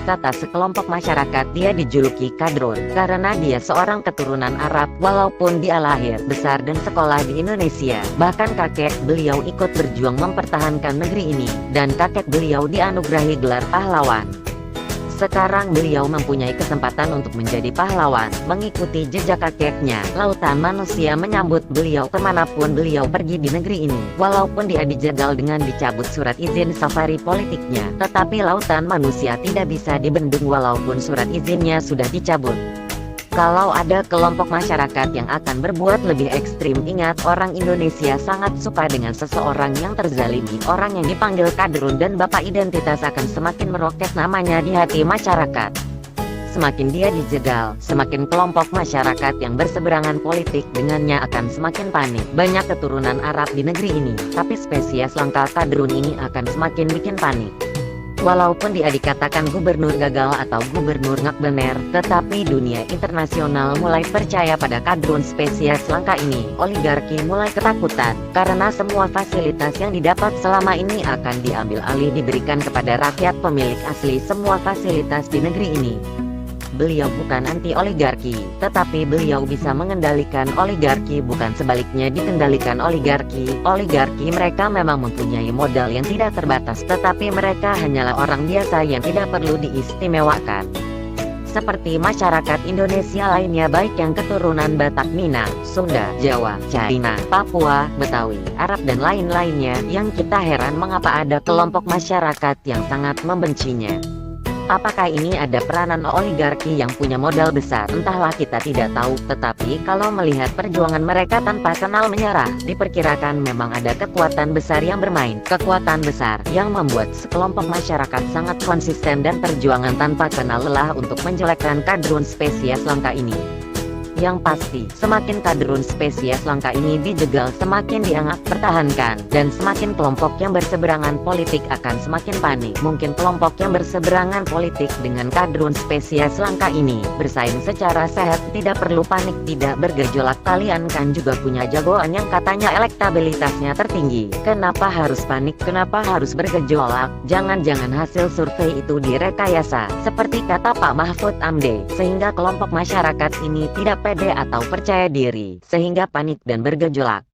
kata sekelompok masyarakat dia dijuluki kadrun, karena dia seorang keturunan Arab walaupun dia lahir, besar dan sekolah di Indonesia. Bahkan kakek beliau ikut berjuang mempertahankan negeri ini, dan kakek beliau dianugerahi gelar pahlawan. Sekarang beliau mempunyai kesempatan untuk menjadi pahlawan, mengikuti jejak kakeknya. Lautan manusia menyambut beliau kemanapun beliau pergi di negeri ini. Walaupun dia dijegal dengan dicabut surat izin safari politiknya, tetapi lautan manusia tidak bisa dibendung walaupun surat izinnya sudah dicabut. Kalau ada kelompok masyarakat yang akan berbuat lebih ekstrim, ingat orang Indonesia sangat suka dengan seseorang yang terzalimi. Orang yang dipanggil kadrun dan bapak identitas akan semakin meroket namanya di hati masyarakat. Semakin dia dijegal, semakin kelompok masyarakat yang berseberangan politik dengannya akan semakin panik. Banyak keturunan Arab di negeri ini, tapi spesies langka kadrun ini akan semakin bikin panik. Walaupun dia dikatakan gubernur gagal atau gubernur ngak bener, tetapi dunia internasional mulai percaya pada kadrun spesies langka ini. Oligarki mulai ketakutan, karena semua fasilitas yang didapat selama ini akan diambil alih diberikan kepada rakyat pemilik asli semua fasilitas di negeri ini. Beliau bukan anti oligarki, tetapi beliau bisa mengendalikan oligarki, bukan sebaliknya dikendalikan oligarki. Oligarki mereka memang mempunyai modal yang tidak terbatas, tetapi mereka hanyalah orang biasa yang tidak perlu diistimewakan. Seperti masyarakat Indonesia lainnya baik yang keturunan Batak, Minang, Sunda, Jawa, Cina, Papua, Betawi, Arab dan lain-lainnya, yang kita heran mengapa ada kelompok masyarakat yang sangat membencinya. Apakah ini ada peranan oligarki yang punya modal besar? Entahlah, kita tidak tahu. Tetapi kalau melihat perjuangan mereka tanpa kenal menyerah, diperkirakan memang ada kekuatan besar yang bermain. Kekuatan besar yang membuat sekelompok masyarakat sangat konsisten dan perjuangan tanpa kenal lelah untuk menjelekkan kadrun spesies langka ini. Yang pasti, semakin kadrun spesies langka ini dijegal, semakin dianggap pertahankan, dan semakin kelompok yang berseberangan politik akan semakin panik. Mungkin kelompok yang berseberangan politik dengan kadrun spesies langka ini bersaing secara sehat, tidak perlu panik, tidak bergejolak. Kalian kan juga punya jagoan yang katanya elektabilitasnya tertinggi. Kenapa harus panik? Kenapa harus bergejolak? Jangan-jangan hasil survei itu direkayasa, seperti kata Pak Mahfud MD, sehingga kelompok masyarakat ini tidak pede atau percaya diri, sehingga panik dan bergejolak.